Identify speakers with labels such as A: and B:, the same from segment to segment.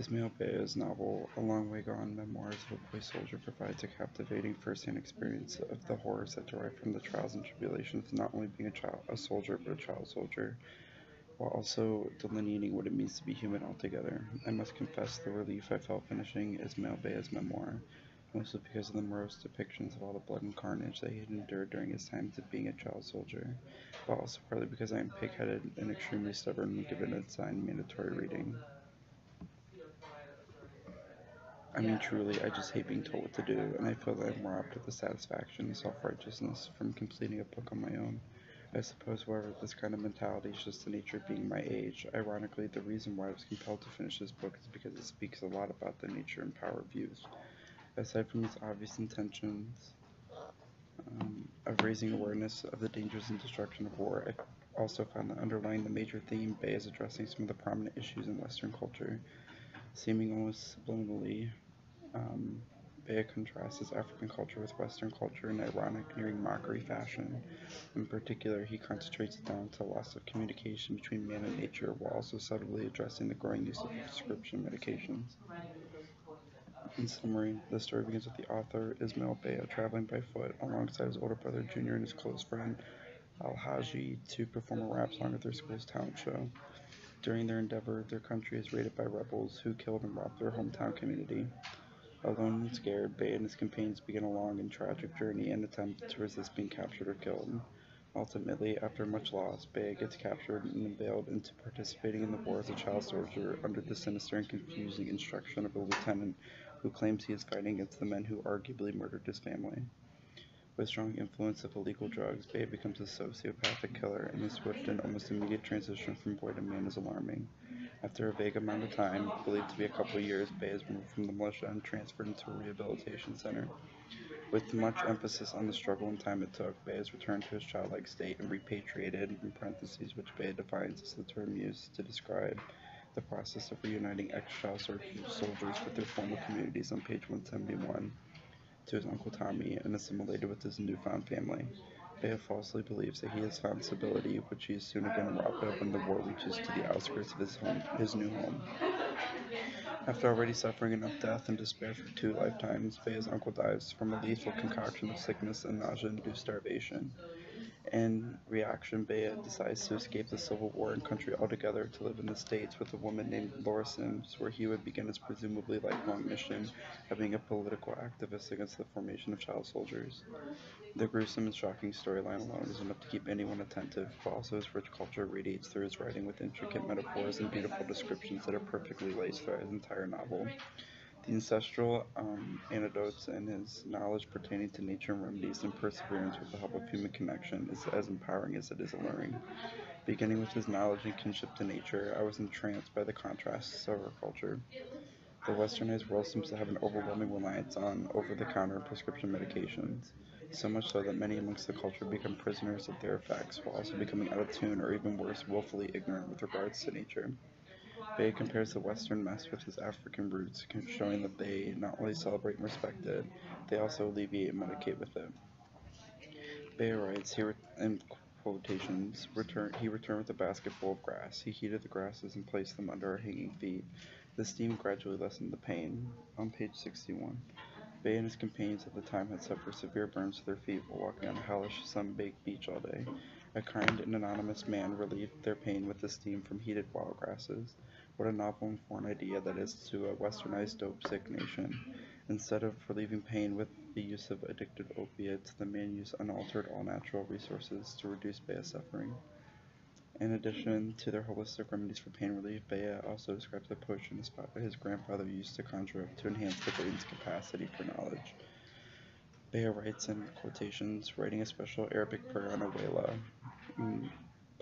A: Ismail Bea's novel A Long Way Gone Memoirs of a Boy Soldier provides a captivating first-hand experience of the horrors that derive from the trials and tribulations of not only being a soldier, but a child soldier, while also delineating what it means to be human altogether. I must confess the relief I felt finishing Ismail Bea's memoir, mostly because of the morose depictions of all the blood and carnage that he had endured during his time of being a child soldier, but also partly because I am pig-headed and extremely stubborn when given a assigned mandatory reading. I mean, truly, I just hate being told what to do, and I feel that I'm robbed of the satisfaction and self-righteousness from completing a book on my own. I suppose, however, this kind of mentality is just the nature of being my age. Ironically, the reason why I was compelled to finish this book is because it speaks a lot about the nature and power of youth. Aside from its obvious intentions of raising awareness of the dangers and destruction of war, I also found that underlying the major theme, Bay is addressing some of the prominent issues in Western culture, seeming almost subliminally. Um, Bea contrasts his African culture with Western culture in ironic, nearing mockery fashion. In particular, he concentrates down to loss of communication between man and nature while also subtly addressing the growing use of prescription medications. In summary, the story begins with the author, Ismail Bea, traveling by foot alongside his older brother Junior and his close friend Al Haji to perform a rap song at their school's talent show. During their endeavor, their country is raided by rebels who killed and robbed their hometown community. Alone and scared, Bay and his companions begin a long and tragic journey and attempt to resist being captured or killed. Ultimately, after much loss, Bay gets captured and unveiled into participating in the war as a child soldier under the sinister and confusing instruction of a lieutenant who claims he is fighting against the men who arguably murdered his family. With strong influence of illegal drugs, Bay becomes a sociopathic killer, and the swift and almost immediate transition from boy to man is alarming. After a vague amount of time, believed to be a couple of years, Bay is removed from the militia and transferred into a rehabilitation center. With much emphasis on the struggle and time it took, Bay is returned to his childlike state and repatriated, in parentheses, which Bay defines as the term used to describe the process of reuniting ex-child soldiers with their former communities on page 171, to his uncle Tommy and assimilated with his newfound family. Bea falsely believes that he has found stability, which he is soon again robbed of when the war reaches to the outskirts of his new home. After already suffering enough death and despair for 2 lifetimes, Bea's uncle dies from a lethal concoction of sickness and nausea-induced starvation. In reaction, Bea decides to escape the Civil War and country altogether to live in the States with a woman named Laura Sims, where he would begin his presumably lifelong mission of being a political activist against the formation of child soldiers. The gruesome and shocking storyline alone is enough to keep anyone attentive, but also his rich culture radiates through his writing with intricate metaphors and beautiful descriptions that are perfectly laced throughout his entire novel. The ancestral anecdotes and his knowledge pertaining to nature and remedies and perseverance with the help of human connection is as empowering as it is alluring. Beginning with his knowledge and kinship to nature, I was entranced by the contrasts of our culture. The westernized world seems to have an overwhelming reliance on over-the-counter prescription medications, so much so that many amongst the culture become prisoners of their effects, while also becoming out of tune or even worse, willfully ignorant with regards to nature. Bay compares the Western mess with his African roots, showing that they not only celebrate and respect it, they also alleviate and medicate with it. Bay writes, in quotations, he returned with a basket full of grass. He heated the grasses and placed them under our hanging feet. The steam gradually lessened the pain. On page 61. Bay and his companions at the time had suffered severe burns to their feet while walking on a hellish, sun-baked beach all day. A kind and anonymous man relieved their pain with the steam from heated wild grasses. What a novel and foreign idea that is to a westernized dope-sick nation. Instead of relieving pain with the use of addictive opiates, the man used unaltered, all-natural resources to reduce Bea's suffering. In addition to their holistic remedies for pain relief, Bea also describes the potion his grandfather used to conjure up to enhance the brain's capacity for knowledge. Bea writes in quotations, writing a special Arabic prayer on a wela,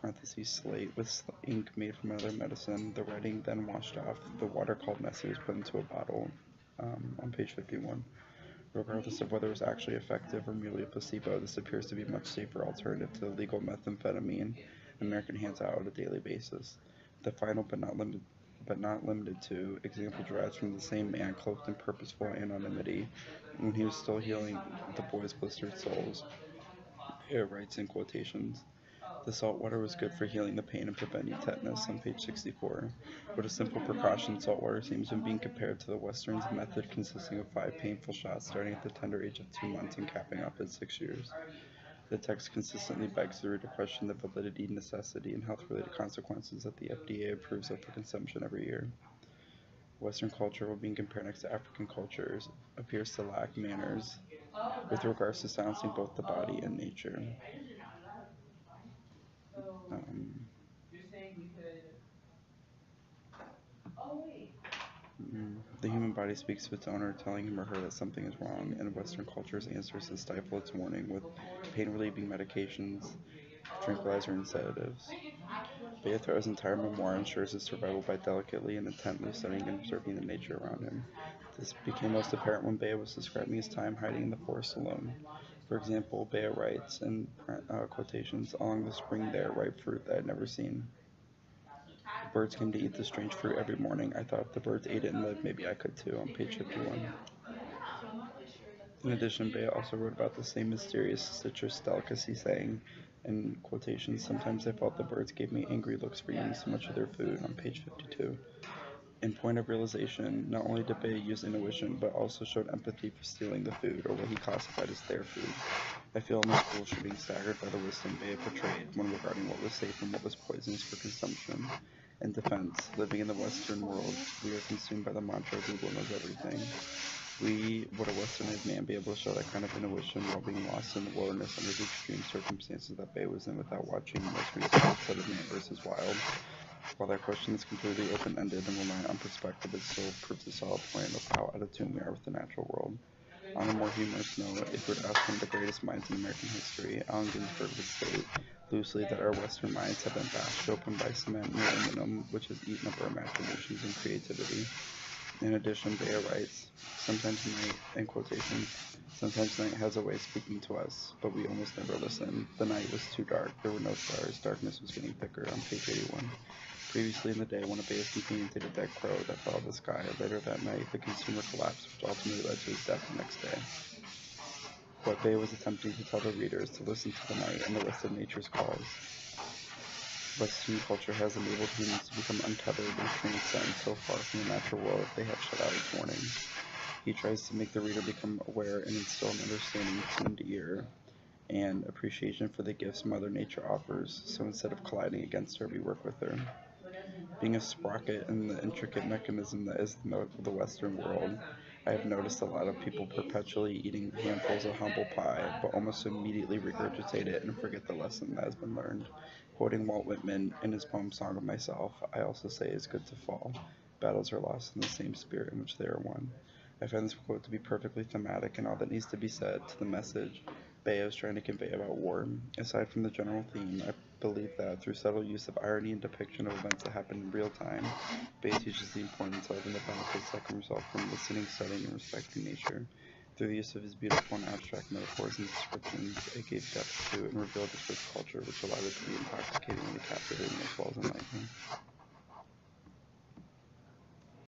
A: parentheses, slate with ink made from another medicine. The writing then washed off. The water called Nessie was put into a bottle on page 51. Regardless of whether it was actually effective or merely a placebo, this appears to be a much safer alternative to the legal methamphetamine American hands out on a daily basis. The final but not limited to example derives from the same man cloaked in purposeful anonymity when he was still healing the boy's blistered souls. It writes in quotations. The salt water was good for healing the pain and preventing tetanus on page 64. What a simple precaution salt water seems when being compared to the Western's method consisting of 5 painful shots starting at the tender age of 2 months and capping off at 6 years. The text consistently begs the reader to question the validity, necessity, and health-related consequences that the FDA approves of for consumption every year. Western culture, while being compared next to African cultures, appears to lack manners with regards to silencing both the body and nature. Um, the human body speaks to its owner, telling him or her that something is wrong, and Western culture's answers to stifle its warning with pain-relieving medications, tranquilizer, and sedatives. Bea throughout his entire memoir ensures his survival by delicately and intently studying and observing the nature around him. This became most apparent when Bea was describing his time hiding in the forest alone. For example, Bea writes, in quotations, "Along the spring there, ripe fruit that I had never seen. Birds came to eat the strange fruit every morning. I thought if the birds ate it and lived, maybe I could too," on page 51. In addition, Bea also wrote about the same mysterious citrus delicacy, saying, in quotations, "Sometimes I felt the birds gave me angry looks for eating so much of their food," on page 52. In point of realization, not only did Bea use intuition, but also showed empathy for stealing the food, or what he classified as their food. I feel almost foolish for being staggered by the wisdom Bea portrayed when regarding what was safe and what was poisonous for consumption. In defense, living in the Western world, we are consumed by the mantra Google knows everything. Would a westernized man be able to show that kind of intuition while being lost in the wilderness under the extreme circumstances that Bea was in without watching the most recent episode of Man vs. Wild? While that question is completely open-ended and reliant on perspective, it still proves a solid point of how out of tune we are with the natural world. On a more humorous note, if we were to ask one of the greatest minds in American history, Allen Ginsberg would state loosely that our Western minds have been bashed open by cement and aluminum, which has eaten up our imaginations and creativity. In addition, Bea writes, "Sometimes night," in quotations, "sometimes night has a way of speaking to us, but we almost never listen. The night was too dark. There were no stars. Darkness was getting thicker," on page 81. Previously in the day, one of Bea's companions ate a dead crow that fell out of the sky. Later that night, the consumer collapsed, which ultimately led to his death the next day. What Bea was attempting to tell the reader is to listen to the night and the rest of nature's calls. Western culture has enabled humans to become untethered and transcend so far from the natural world that they have shut out its warnings. He tries to make the reader become aware and instill an understanding, tuned ear, and appreciation for the gifts Mother Nature offers, so instead of colliding against her, we work with her. Being a sprocket in the intricate mechanism that is the Western world, I have noticed a lot of people perpetually eating handfuls of humble pie, but almost immediately regurgitate it and forget the lesson that has been learned. Quoting Walt Whitman in his poem Song of Myself, I also say it's good to fall. Battles are lost in the same spirit in which they are won. I find this quote to be perfectly thematic and all that needs to be said to the message Bea is trying to convey about war. Aside from the general theme, I believe that through subtle use of irony and depiction of events that happen in real time, Bea teaches the importance of and the benefits that can result from listening, studying, and respecting nature. Through the use of his beautiful and abstract metaphors and descriptions, it gave depth to and revealed its rich culture, which allowed it to be intoxicatingly captivating as well as enlightening.